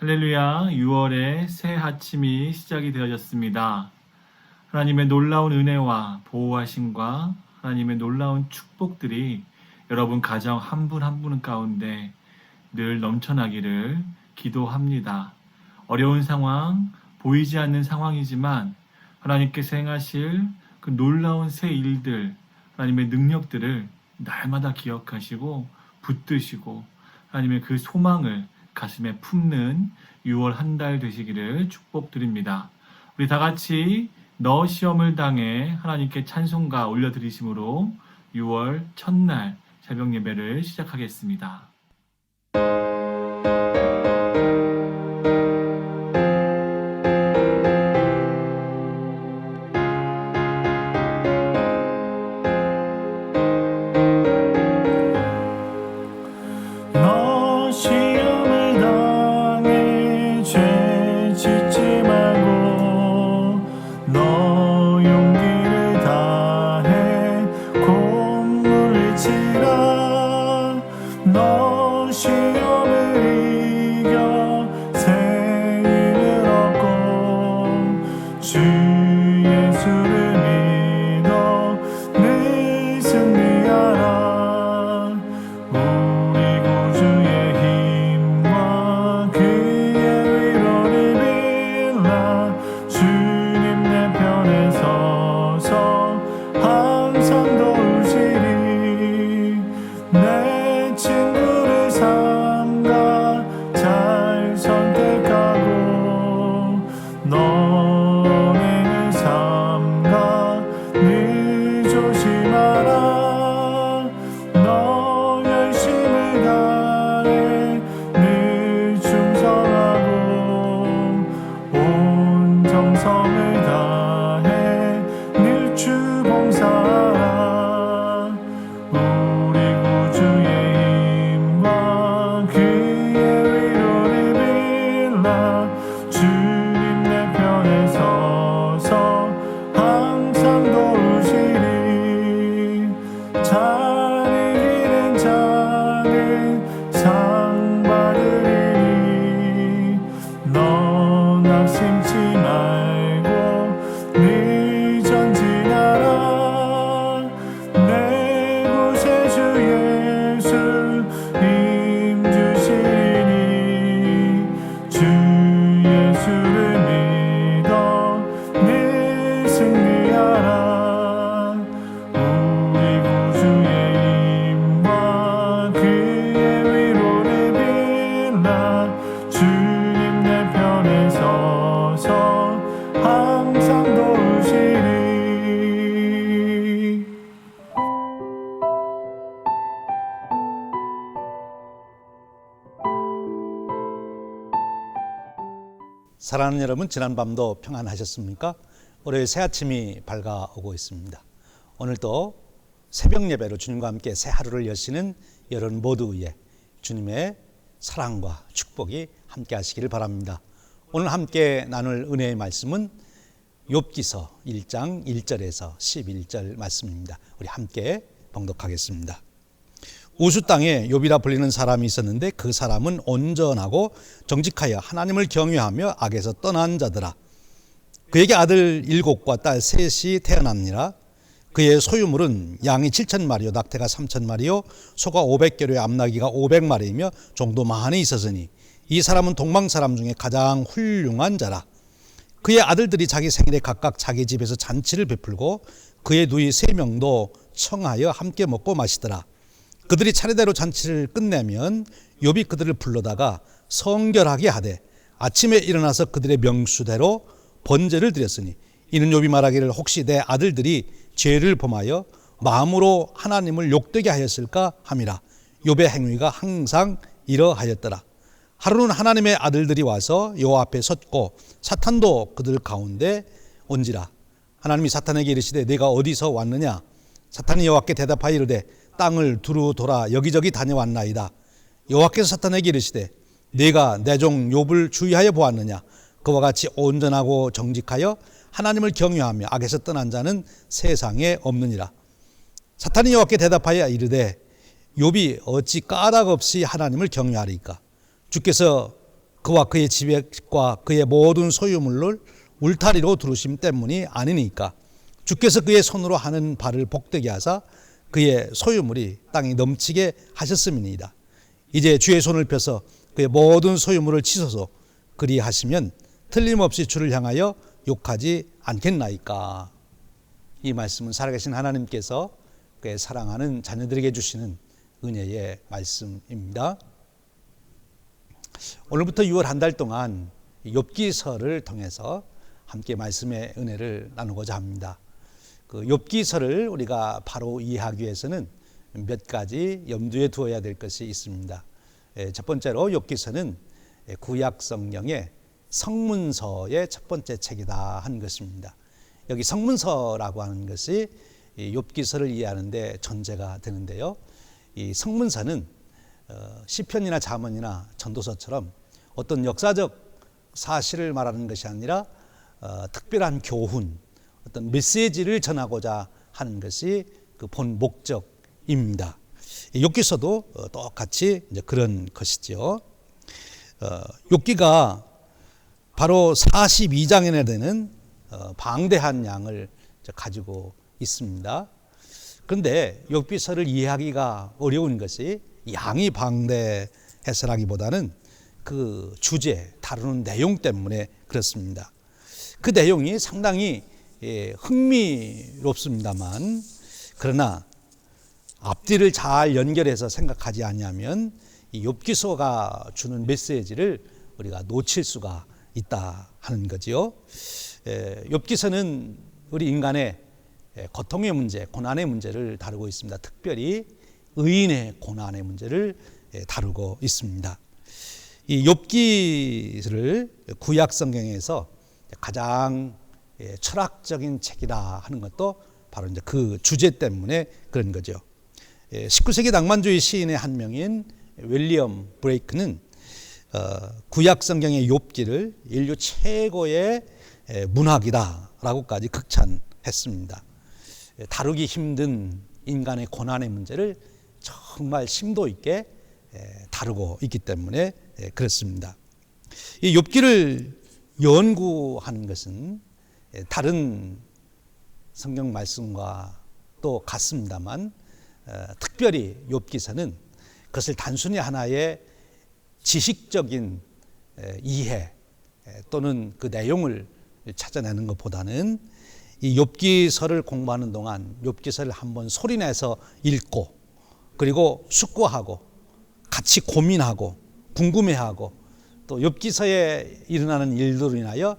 할렐루야, 6월의 새 아침이 시작이 되어졌습니다. 하나님의 놀라운 은혜와 보호하심과 하나님의 놀라운 축복들이 여러분 가정 한 분 한 분 가운데 늘 넘쳐나기를 기도합니다. 어려운 상황, 보이지 않는 상황이지만 하나님께서 행하실 그 놀라운 새 일들, 하나님의 능력들을 날마다 기억하시고 붙드시고 하나님의 그 소망을 가슴에 품는 6월 한 달 되시기를 축복드립니다. 우리 다 같이 너 시험을 당해 하나님께 찬송가 올려드리심으로 6월 첫날 새벽 예배를 시작하겠습니다. 사랑하는 여러분, 지난밤도 평안하셨습니까? 월요일 새 아침이 밝아오고 있습니다. 오늘도 새벽 예배로 주님과 함께 새 하루를 여시는 여러분 모두 위에 주님의 사랑과 축복이 함께 하시기를 바랍니다. 오늘 함께 나눌 은혜의 말씀은 욥기서 1장 1절에서 11절 말씀입니다. 우리 함께 봉독하겠습니다. 우수 땅에 욥이라 불리는 사람이 있었는데 그 사람은 온전하고 정직하여 하나님을 경외하며 악에서 떠난 자더라. 그에게 아들 7과 딸 3이 태어납니다. 그의 소유물은 양이 7,000마리요 낙태가 3,000마리요 소가 500개로의 암나귀가 500마리이며 종도 많이 있었으니 이 사람은 동방 사람 중에 가장 훌륭한 자라. 그의 아들들이 자기 생일에 각각 자기 집에서 잔치를 베풀고 그의 누이 3명도 청하여 함께 먹고 마시더라. 그들이 차례대로 잔치를 끝내면 욥이 그들을 불러다가 성결하게 하되 아침에 일어나서 그들의 명수대로 번제를 드렸으니 이는 욥이 말하기를 혹시 내 아들들이 죄를 범하여 마음으로 하나님을 욕되게 하였을까 함이라. 욥의 행위가 항상 이러하였더라. 하루는 하나님의 아들들이 와서 여호와 앞에 섰고 사탄도 그들 가운데 온지라. 하나님이 사탄에게 이르시되 네가 어디서 왔느냐? 사탄이 여호와께 대답하여 이르되 땅을 두루 돌아 여기저기 다녀왔나이다. 여호와께서 사탄에게 이르시되 네가 내 종 욥을 주의하여 보았느냐? 그와 같이 온전하고 정직하여 하나님을 경외하며 악에서 떠난 자는 세상에 없느니라. 사탄이 여호와께 대답하여 이르되 욥이 어찌 까닭 없이 하나님을 경외하리까? 주께서 그와 그의 집과 그의 모든 소유물을 울타리로 두르심 때문이 아니니까 주께서 그의 손으로 하는 발을 복되게 하사 그의 소유물이 땅에 넘치게 하셨음이니이다. 이제 주의 손을 펴서 그의 모든 소유물을 치소서. 그리하시면 틀림없이 주를 향하여 욕하지 않겠나이까. 이 말씀은 살아계신 하나님께서 그의 사랑하는 자녀들에게 주시는 은혜의 말씀입니다. 오늘부터 6월 한 달 동안 욥기서를 통해서 함께 말씀의 은혜를 나누고자 합니다. 그 욥기서를 우리가 바로 이해하기 위해서는 몇 가지 염두에 두어야 될 것이 있습니다. 첫 번째로 욥기서는 구약 성경의 성문서의 첫 번째 책이다 하는 것입니다. 여기 성문서라고 하는 것이 욥기서를 이해하는데 전제가 되는데요. 이 성문서는 시편이나 잠언이나 전도서처럼 어떤 역사적 사실을 말하는 것이 아니라 특별한 교훈, 어떤 메시지를 전하고자 하는 것이 그 본 목적입니다. 욥기서도 똑같이 이제 그런 것이죠. 욥기가 바로 42장에 되는 방대한 양을 가지고 있습니다. 그런데 욥기서를 이해하기가 어려운 것이 양이 방대해서라기보다는 그 주제, 다루는 내용 때문에 그렇습니다. 그 내용이 상당히 흥미롭습니다만, 그러나 앞뒤를 잘 연결해서 생각하지 않으면 이 욥기서가 주는 메시지를 우리가 놓칠 수가 있다 하는 거지요. 욥기서는 우리 인간의 고통의 문제, 고난의 문제를 다루고 있습니다. 특별히 의인의 고난의 문제를 다루고 있습니다. 이 욥기를 구약 성경에서 가장 철학적인 책이다 하는 것도 바로 이제 그 주제 때문에 그런 거죠. 19세기 낭만주의 시인의 한 명인 윌리엄 브레이크는 구약 성경의 욥기를 인류 최고의 문학이다라고까지 극찬했습니다. 다루기 힘든 인간의 고난의 문제를 정말 심도 있게 다루고 있기 때문에 그렇습니다. 이 욥기를 연구하는 것은 다른 성경 말씀과 또 같습니다만, 특별히 욥기서는 그것을 단순히 하나의 지식적인 이해 또는 그 내용을 찾아내는 것보다는 이 욥기서를 공부하는 동안 욥기서를 한번 소리내서 읽고, 그리고 숙고하고 같이 고민하고 궁금해하고, 또 욥기서에 일어나는 일들로 인하여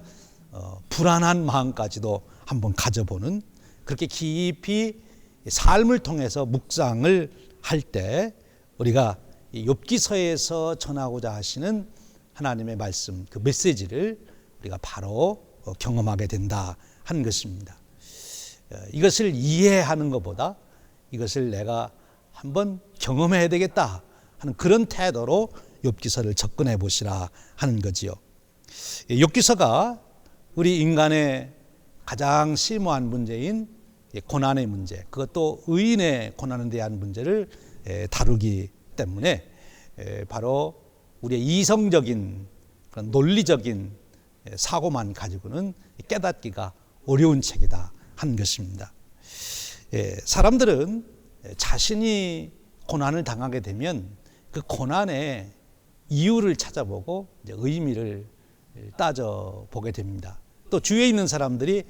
불안한 마음까지도 한번 가져보는, 그렇게 깊이 삶을 통해서 묵상을 할 때 우리가 이 욥기서에서 전하고자 하시는 하나님의 말씀, 그 메시지를 우리가 바로 경험하게 된다 하는 것입니다. 이것을 이해하는 것보다 이것을 내가 한번 경험해야 되겠다 하는 그런 태도로 욥기서를 접근해 보시라 하는 거지요. 욥기서가 우리 인간의 가장 심오한 문제인 고난의 문제, 그것도 의인의 고난에 대한 문제를 다루기 때문에 바로 우리의 이성적인 그런 논리적인 사고만 가지고는 깨닫기가 어려운 책이다 하는 것입니다. 사람들은 자신이 고난을 당하게 되면 그 고난의 이유를 찾아보고 의미를 따져보게 됩니다. 또 주위에 있는 사람들이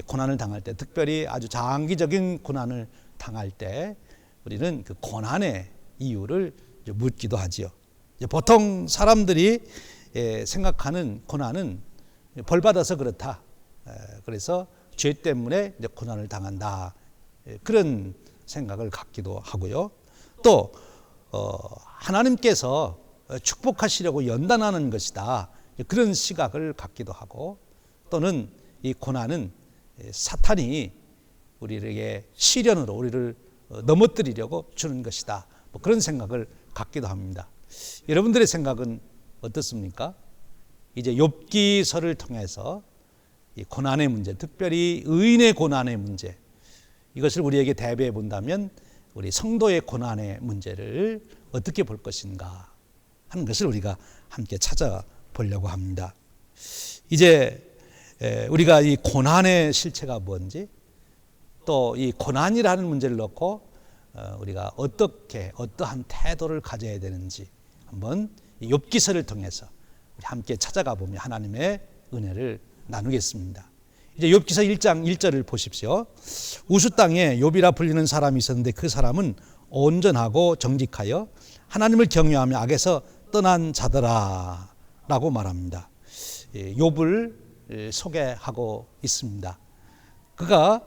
고난을 당할 때, 특별히 아주 장기적인 고난을 당할 때 우리는 그 고난의 이유를 묻기도 하지요. 보통 사람들이 생각하는 고난은 벌 받아서 그렇다, 그래서 죄 때문에 고난을 당한다, 그런 생각을 갖기도 하고요. 또 하나님께서 축복하시려고 연단하는 것이다, 그런 시각을 갖기도 하고, 또는 이 고난은 사탄이 우리에게 시련으로 우리를 넘어뜨리려고 주는 것이다, 뭐 그런 생각을 갖기도 합니다. 여러분들의 생각은 어떻습니까? 이제 욥기서를 통해서 이 고난의 문제, 특별히 의인의 고난의 문제, 이것을 우리에게 대비해 본다면 우리 성도의 고난의 문제를 어떻게 볼 것인가 하는 것을 우리가 함께 찾아볼 보려고 합니다. 이제 우리가 이 고난의 실체가 뭔지, 또 이 고난이라는 문제를 놓고 우리가 어떻게 어떠한 태도를 가져야 되는지 한번 욥기서를 통해서 우리 함께 찾아가 보며 하나님의 은혜를 나누겠습니다. 이제 욥기서 1장 1절을 보십시오. 우수 땅에 욥이라 불리는 사람이 있었는데 그 사람은 온전하고 정직하여 하나님을 경외하며 악에서 떠난 자더라 라고 말합니다. 욥을 소개하고 있습니다. 그가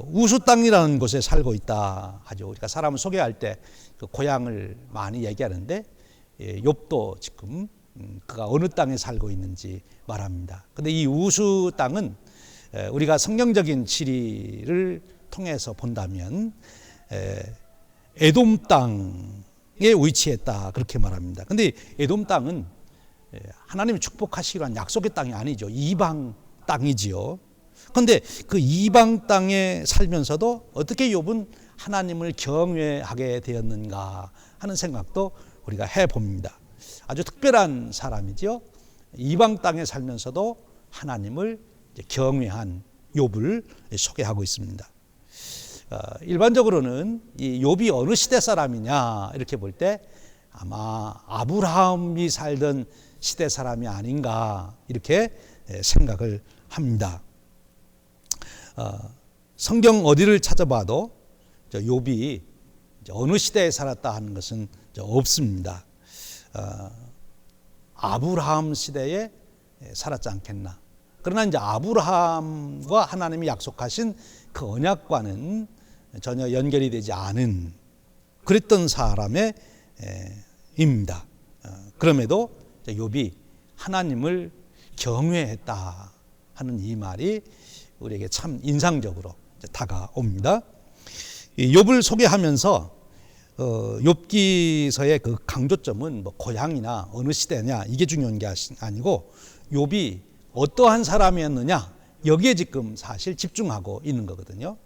우수 땅이라는 곳에 살고 있다 하죠. 우리가 사람을 소개할 때 그 고향을 많이 얘기하는데 욥도 지금 그가 어느 땅에 살고 있는지 말합니다. 그런데 이 우수 땅은 우리가 성경적인 지리를 통해서 본다면 에돔 땅에 위치했다 그렇게 말합니다. 그런데 에돔 땅은 하나님이 축복하시기로 한 약속의 땅이 아니죠. 이방 땅이지요. 그런데 그 이방 땅에 살면서도 어떻게 욥은 하나님을 경외하게 되었는가 하는 생각도 우리가 해봅니다. 아주 특별한 사람이죠. 이방 땅에 살면서도 하나님을 경외한 욥을 소개하고 있습니다. 일반적으로는 이 욥이 어느 시대 사람이냐 이렇게 볼 때 아마 아브라함이 살던 시대 사람이 아닌가 이렇게 생각을 합니다. 성경 어디를 찾아봐도 욥이 어느 시대에 살았다 하는 것은 없습니다. 아브라함 시대에 살았지 않겠나. 그러나 이제 아브라함과 하나님이 약속하신 그 언약과는 전혀 연결이 되지 않은 그랬던 사람의 입니다. 그럼에도 욥이 하나님을 경외했다 하는 이 말이 우리에게 참 인상적으로 다가옵니다. 욥을 소개하면서 욥기서의 그 강조점은 뭐 고향이나 어느 시대냐 이게 중요한 게 아니고 욥이 어떠한 사람이었느냐 여기에 지금 사실 집중하고 있는 거거든요.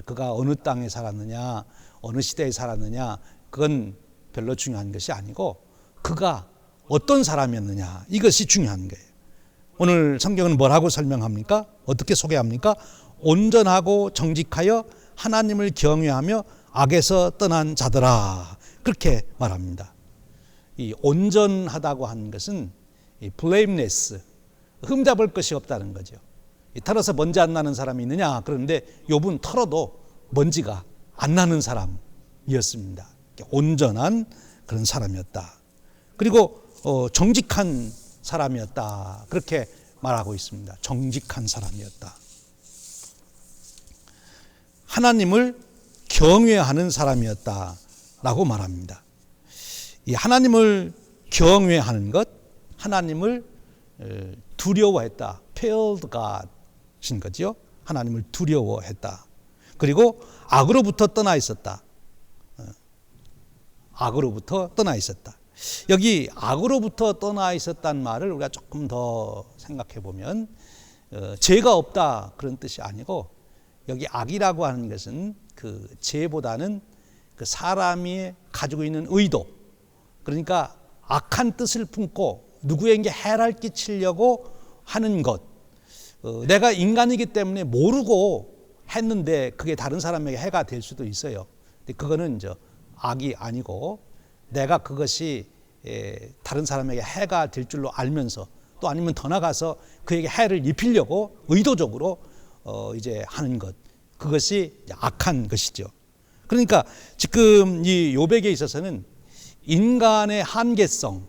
그가 어느 땅에 살았느냐 어느 시대에 살았느냐 그건 별로 중요한 것이 아니고 그가 어떤 사람이었느냐 이것이 중요한 거예요. 오늘 성경은 뭐라고 설명합니까? 어떻게 소개합니까? 온전하고 정직하여 하나님을 경외하며 악에서 떠난 자들아 그렇게 말합니다. 이 온전하다고 하는 것은 이 blameless 흠잡을 것이 없다는 거죠. 털어서 먼지 안 나는 사람이 있느냐 그런데 욥은 털어도 먼지가 안 나는 사람이었습니다. 온전한 그런 사람이었다. 그리고 정직한 사람이었다 그렇게 말하고 있습니다. 정직한 사람이었다. 하나님을 경외하는 사람이었다라고 말합니다. 이 하나님을 경외하는 것, 하나님을 두려워했다. feared God인 거죠. 하나님을 두려워했다. 그리고 악으로부터 떠나 있었다. 악으로부터 떠나 있었다. 여기 악으로부터 떠나 있었다는 말을 우리가 조금 더 생각해 보면 죄가 없다 그런 뜻이 아니고 여기 악이라고 하는 것은 그 죄보다는 그 사람이 가지고 있는 의도 그러니까 악한 뜻을 품고 누구에게 해를 끼치려고 하는 것 내가 인간이기 때문에 모르고 했는데 그게 다른 사람에게 해가 될 수도 있어요. 근데 그거는 악이 아니고 내가 그것이 다른 사람에게 해가 될 줄로 알면서 또 아니면 더 나가서 그에게 해를 입히려고 의도적으로 이제 하는 것 그것이 악한 것이죠. 그러니까 지금 이 욥에게 있어서는 인간의 한계성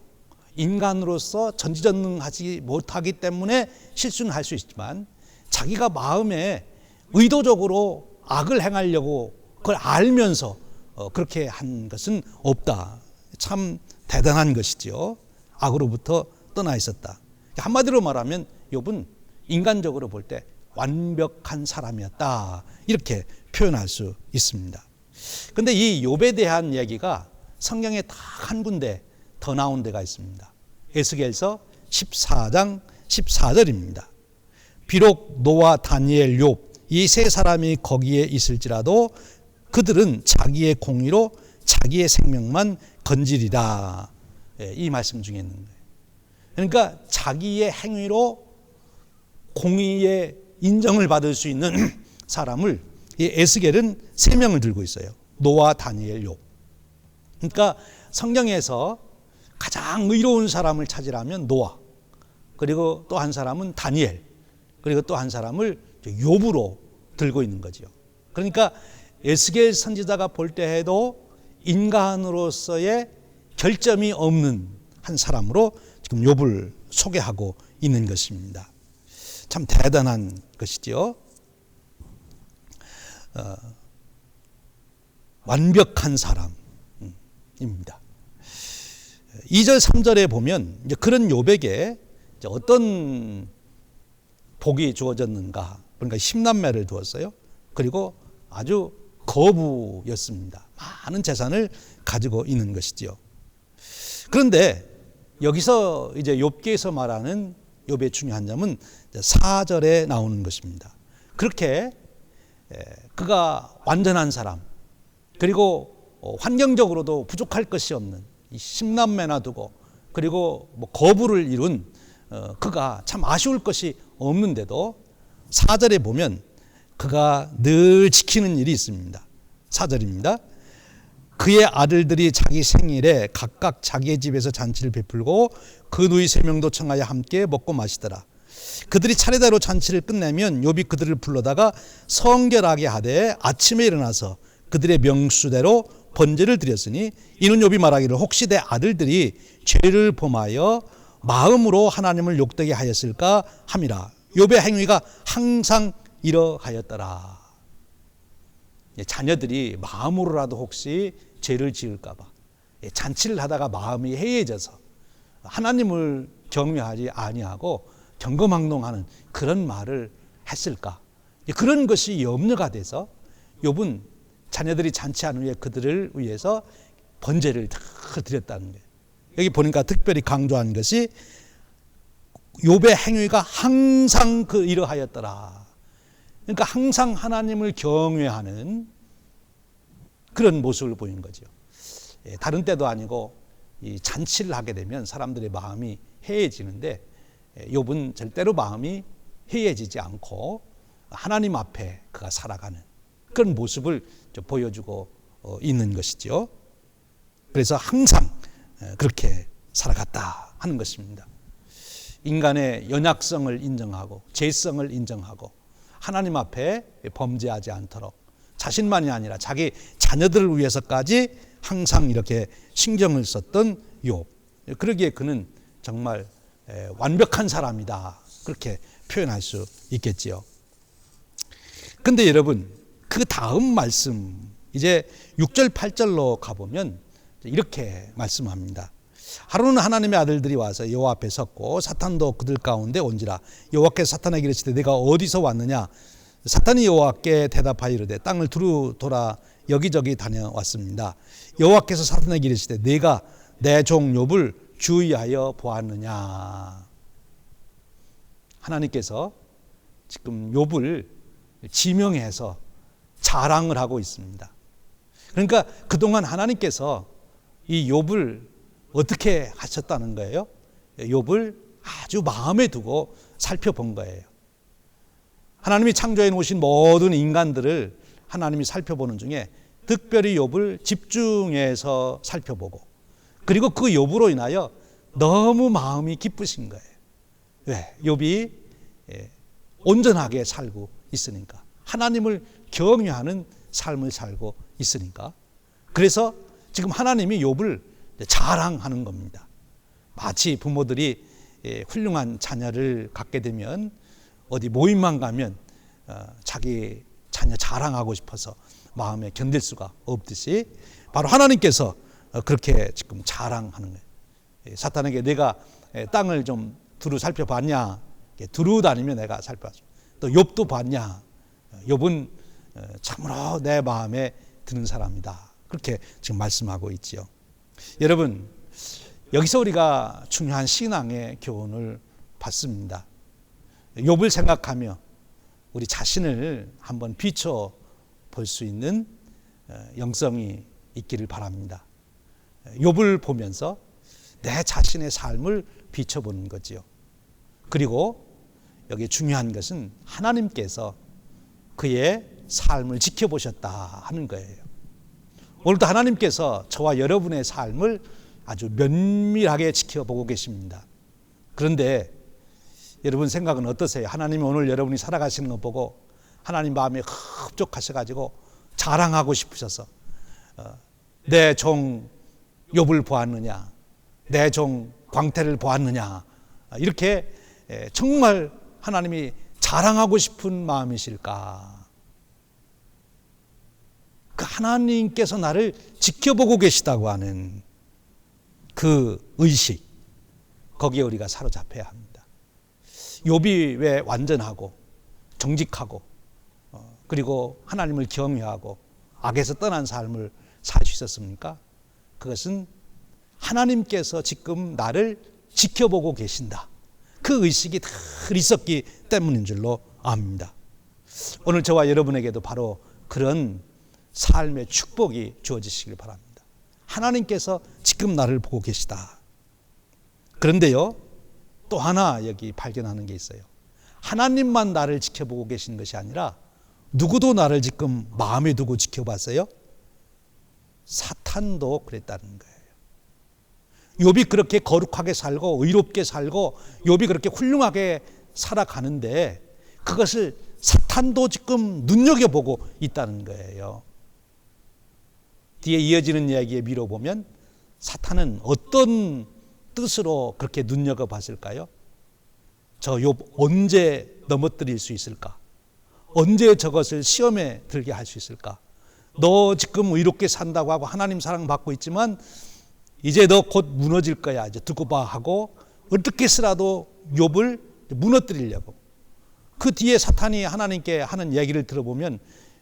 인간으로서 전지전능하지 못하기 때문에 실수는 할 수 있지만 자기가 마음에 의도적으로 악을 행하려고 그걸 알면서 그렇게 한 것은 없다. 참 대단한 것이죠. 악으로부터 떠나 있었다. 한마디로 말하면 욥은 인간적으로 볼 때 완벽한 사람이었다. 이렇게 표현할 수 있습니다. 그런데 이 욥에 대한 얘기가 성경에 딱 한 군데 더 나온 데가 있습니다. 에스겔서 14장 14절입니다. 비록 노아, 다니엘, 욥 이 세 사람이 거기에 있을지라도 그들은 자기의 공의로 자기의 생명만 건지리라. 이 말씀 중에 있는 거예요. 그러니까 자기의 행위로 공의의 인정을 받을 수 있는 사람을 이 에스겔은 3명을 들고 있어요. 노아, 다니엘, 욥. 그러니까 성경에서 가장 의로운 사람을 찾으라면 노아, 그리고 또 한 사람은 다니엘, 그리고 또 한 사람을 욥으로 들고 있는 거죠. 그러니까 에스겔 선지자가 볼 때에도 인간으로서의 결점이 없는 한 사람으로 지금 욥을 소개하고 있는 것입니다. 참 대단한 것이죠. 완벽한 사람입니다. 2절 3절에 보면 이제 그런 욥에게 어떤 복이 주어졌는가? 그러니까 10남매를 두었어요. 그리고 아주 거부였습니다. 많은 재산을 가지고 있는 것이지요. 그런데 여기서 이제 욥기에서 말하는 욥의 중요한 점은 4절에 나오는 것입니다. 그렇게 그가 완전한 사람, 그리고 환경적으로도 부족할 것이 없는 이 10남매나 두고, 그리고 거부를 이룬 그가 참 아쉬울 것이 없는데도 4절에 보면 그가 늘 지키는 일이 있습니다. 4절입니다. 그의 아들들이 자기 생일에 각각 자기의 집에서 잔치를 베풀고 그 누이 3명도 청하여 함께 먹고 마시더라. 그들이 차례대로 잔치를 끝내면 욥이 그들을 불러다가 성결하게 하되 아침에 일어나서 그들의 명수대로 번제를 드렸으니 이는 욥이 말하기를 혹시 내 아들들이 죄를 범하여 마음으로 하나님을 욕되게 하였을까 함이라. 욥의 행위가 항상 이러하였더라. 자녀들이 마음으로라도 혹시 죄를 지을까 봐 잔치를 하다가 마음이 해이해져서 하나님을 경외하지 아니하고 경거망동하는 그런 말을 했을까? 그런 것이 염려가 돼서 욥은 자녀들이 잔치한 후에 그들을 위해서 번제를 다 드렸다는 거예요. 여기 보니까 특별히 강조한 것이 욥의 행위가 항상 이러하였더라. 그러니까 항상 하나님을 경외하는 그런 모습을 보인 거죠. 다른 때도 아니고 이 잔치를 하게 되면 사람들의 마음이 해해지는데 욥은 절대로 마음이 해해지지 않고 하나님 앞에 그가 살아가는 그런 모습을 보여주고 있는 것이죠. 그래서 항상 그렇게 살아갔다 하는 것입니다. 인간의 연약성을 인정하고 죄성을 인정하고 하나님 앞에 범죄하지 않도록 자신만이 아니라 자기 자녀들을 위해서까지 항상 이렇게 신경을 썼던 욥. 그러기에 그는 정말 완벽한 사람이다. 그렇게 표현할 수 있겠지요. 근데 여러분, 그 다음 말씀, 이제 6절, 8절로 가보면 이렇게 말씀합니다. 하루는 하나님의 아들들이 와서 여호와 앞에 섰고 사탄도 그들 가운데 온지라. 여호와께서 사탄에게 이르시되 내가 어디서 왔느냐? 사탄이 여호와께 대답하여 이르되 땅을 두루 돌아 여기저기 다녀왔습니다. 여호와께서 사탄에게 이르시되 내가 내 종 욥을 주의하여 보았느냐? 하나님께서 지금 욥을 지명해서 자랑을 하고 있습니다. 그러니까 그동안 하나님께서 이 욥을 어떻게 하셨다는 거예요? 욥을 아주 마음에 두고 살펴본 거예요. 하나님이 창조해 놓으신 모든 인간들을 하나님이 살펴보는 중에 특별히 욥을 집중해서 살펴보고, 그리고 그 욥으로 인하여 너무 마음이 기쁘신 거예요. 왜? 욥이 온전하게 살고 있으니까, 하나님을 경외하는 삶을 살고 있으니까. 그래서 지금 하나님이 욥을 자랑하는 겁니다. 마치 부모들이 훌륭한 자녀를 갖게 되면 어디 모임만 가면 자기 자녀 자랑하고 싶어서 마음에 견딜 수가 없듯이 바로 하나님께서 그렇게 지금 자랑하는 거예요. 사탄에게 내가 땅을 좀 두루 살펴봤냐? 두루 다니며 내가 살펴봤죠. 또 욥도 봤냐? 욥은 참으로 내 마음에 드는 사람이다. 그렇게 지금 말씀하고 있지요. 여러분, 여기서 우리가 중요한 신앙의 교훈을 받습니다. 욥을 생각하며 우리 자신을 한번 비춰 볼 수 있는 영성이 있기를 바랍니다. 욥을 보면서 내 자신의 삶을 비춰보는 거지요. 그리고 여기 중요한 것은 하나님께서 그의 삶을 지켜보셨다 하는 거예요. 오늘도 하나님께서 저와 여러분의 삶을 아주 면밀하게 지켜보고 계십니다. 그런데 여러분 생각은 어떠세요? 하나님이 오늘 여러분이 살아가시는 거 보고 하나님 마음에 흡족하셔가지고 자랑하고 싶으셔서 내 종 욥을 보았느냐, 내 종 광태를 보았느냐, 이렇게 정말 하나님이 자랑하고 싶은 마음이실까? 그 하나님께서 나를 지켜보고 계시다고 하는 그 의식, 거기에 우리가 사로잡혀야 합니다. 욥이 왜 완전하고 정직하고 그리고 하나님을 경외하고 악에서 떠난 삶을 살 수 있었습니까? 그것은 하나님께서 지금 나를 지켜보고 계신다, 그 의식이 늘 있었기 때문인 줄로 압니다. 오늘 저와 여러분에게도 바로 그런 삶의 축복이 주어지시길 바랍니다. 하나님께서 지금 나를 보고 계시다. 그런데요, 또 하나 여기 발견하는 게 있어요. 하나님만 나를 지켜보고 계신 것이 아니라 누구도 나를 지금 마음에 두고 지켜봤어요? 사탄도 그랬다는 거예요. 욥이 그렇게 거룩하게 살고 의롭게 살고 욥이 그렇게 훌륭하게 살아가는데 그것을 사탄도 지금 눈여겨보고 있다는 거예요. 뒤에 이어지는 이야기에 미뤄보면 사탄은 어떤 뜻으로 그렇게 눈여겨봤을까요? 저 욥 언제 넘어뜨릴 수 있을까? 언제 저것을 시험에 들게 할 수 있을까? 너 지금 의롭게 산다고 하고 하나님 사랑받고 있지만 이제 너 곧 무너질 거야. 이제 두고 봐 하고 어떻게 해서라도 욥을 무너뜨리려고. 그 뒤에 사탄이 하나님께 하는 얘기를 들어보면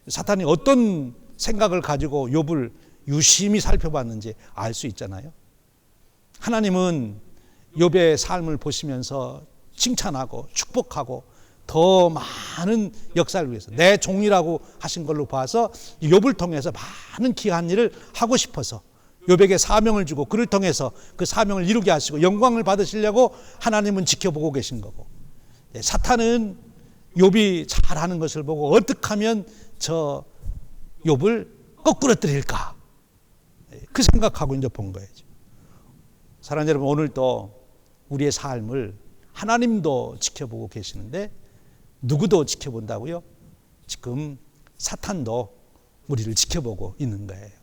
사탄이 어떤 생각을 가지고 욥을 유심히 살펴봤는지 알 수 있잖아요. 하나님은 욥의 삶을 보시면서 칭찬하고 축복하고 더 많은 역사를 위해서 내 종이라고 하신 걸로 봐서 욥을 통해서 많은 귀한 일을 하고 싶어서 욥에게 사명을 주고 그를 통해서 그 사명을 이루게 하시고 영광을 받으시려고 하나님은 지켜보고 계신 거고, 사탄은 욥이 잘하는 것을 보고 어떻게 하면 저 욥을 거꾸러뜨릴까, 그 생각하고 이제 본 거예요. 사랑하는 여러분, 오늘도 우리의 삶을 하나님도 지켜보고 계시는데 누구도 지켜본다고요? 지금 사탄도 우리를 지켜보고 있는 거예요.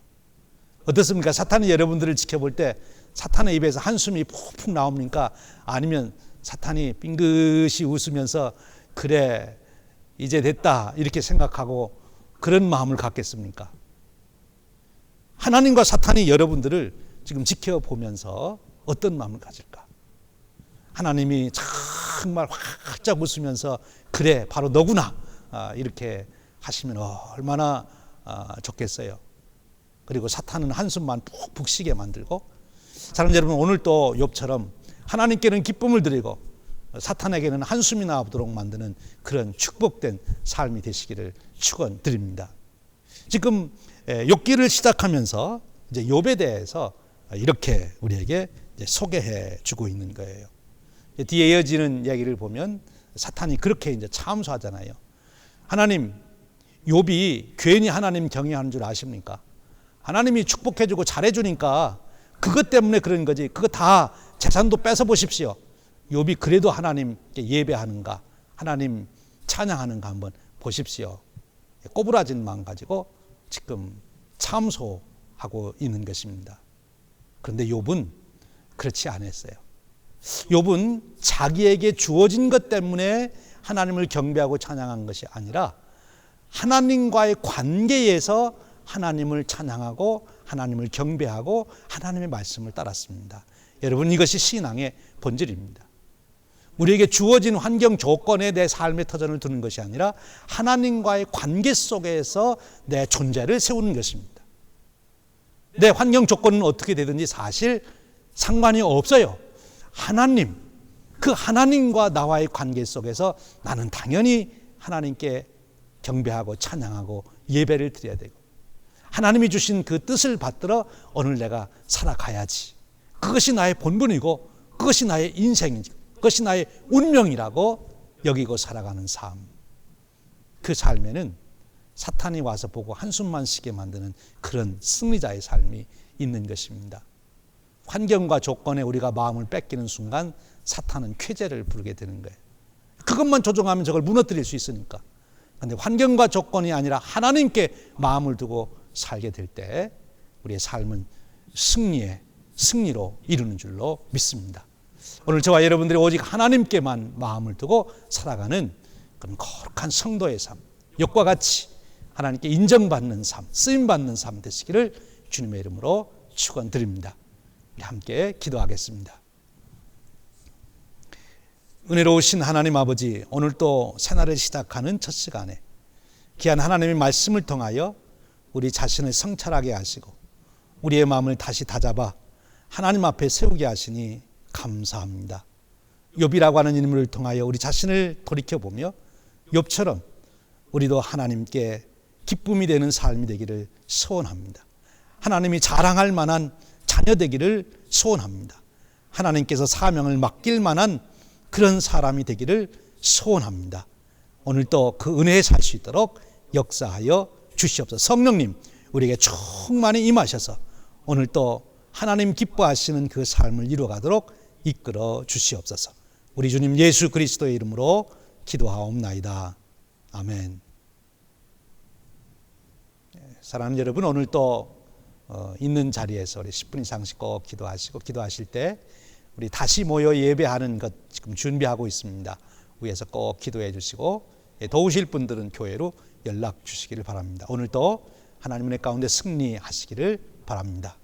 어떻습니까? 사탄이 여러분들을 지켜볼 때 사탄의 입에서 한숨이 푹푹 나옵니까? 아니면 사탄이 빙긋이 웃으면서 그래 이제 됐다 이렇게 생각하고 그런 마음을 갖겠습니까? 하나님과 사탄이 여러분들을 지금 지켜보면서 어떤 마음을 가질까? 하나님이 정말 활짝 웃으면서 그래 바로 너구나 이렇게 하시면 얼마나 좋겠어요. 그리고 사탄은 한숨만 푹푹 쉬게 만들고, 사랑하는 여러분, 오늘 또 욥처럼 하나님께는 기쁨을 드리고 사탄에게는 한숨이 나오도록 만드는 그런 축복된 삶이 되시기를 축원드립니다. 지금 욥기를 시작하면서 이제 욥에 대해서 이렇게 우리에게 소개해 주고 있는 거예요. 뒤에 이어지는 얘기를 보면 사탄이 그렇게 이제 참소하잖아요. 하나님, 욥이 괜히 하나님 경외하는 줄 아십니까? 하나님이 축복해주고 잘해주니까 그것 때문에 그런 거지. 그거 다 재산도 뺏어 보십시오. 욥이 그래도 하나님께 예배하는가, 하나님 찬양하는가 한번 보십시오. 꼬부라진 마음 가지고 지금 참소하고 있는 것입니다. 그런데 욥은 그렇지 않았어요. 욥은 자기에게 주어진 것 때문에 하나님을 경배하고 찬양한 것이 아니라 하나님과의 관계에서 하나님을 찬양하고 하나님을 경배하고 하나님의 말씀을 따랐습니다. 여러분, 이것이 신앙의 본질입니다. 우리에게 주어진 환경 조건에 내 삶의 터전을 두는 것이 아니라 하나님과의 관계 속에서 내 존재를 세우는 것입니다. 내 환경 조건은 어떻게 되든지 사실 상관이 없어요. 하나님, 그 하나님과 나와의 관계 속에서 나는 당연히 하나님께 경배하고 찬양하고 예배를 드려야 되고, 하나님이 주신 그 뜻을 받들어 오늘 내가 살아가야지. 그것이 나의 본분이고 그것이 나의 인생이고 그것이 나의 운명이라고 여기고 살아가는 삶. 그 삶에는 사탄이 와서 보고 한숨만 쉬게 만드는 그런 승리자의 삶이 있는 것입니다. 환경과 조건에 우리가 마음을 뺏기는 순간 사탄은 쾌재를 부르게 되는 거예요. 그것만 조정하면 저걸 무너뜨릴 수 있으니까. 그런데 환경과 조건이 아니라 하나님께 마음을 두고 살게 될 때 우리의 삶은 승리로 이루는 줄로 믿습니다. 오늘 저와 여러분들이 오직 하나님께만 마음을 두고 살아가는 그런 거룩한 성도의 삶, 욕과 같이 하나님께 인정받는 삶, 쓰임받는 삶 되시기를 주님의 이름으로 축원드립니다. 우리 함께 기도하겠습니다. 은혜로우신 하나님 아버지, 오늘 또 새날을 시작하는 첫 시간에 귀한 하나님의 말씀을 통하여 우리 자신을 성찰하게 하시고 우리의 마음을 다시 다잡아 하나님 앞에 세우게 하시니 감사합니다. 욥이라고 하는 인물을 통하여 우리 자신을 돌이켜보며 욥처럼 우리도 하나님께 기쁨이 되는 삶이 되기를 소원합니다. 하나님이 자랑할 만한 자녀 되기를 소원합니다. 하나님께서 사명을 맡길 만한 그런 사람이 되기를 소원합니다. 오늘 또 그 은혜에 살 수 있도록 역사하여 주시옵소서. 성령님 우리에게 충만히 임하셔서 오늘 또 하나님 기뻐하시는 그 삶을 이루어가도록 이끌어 주시옵소서. 우리 주님 예수 그리스도의 이름으로 기도하옵나이다. 아멘. 사랑하는 여러분, 오늘 또 있는 자리에서 우리 10분 이상씩 꼭 기도하시고, 기도하실 때 우리 다시 모여 예배하는 것 지금 준비하고 있습니다. 위에서 꼭 기도해 주시고, 도우실 분들은 교회로 연락 주시기를 바랍니다. 오늘 또 하나님의 가운데 승리하시기를 바랍니다.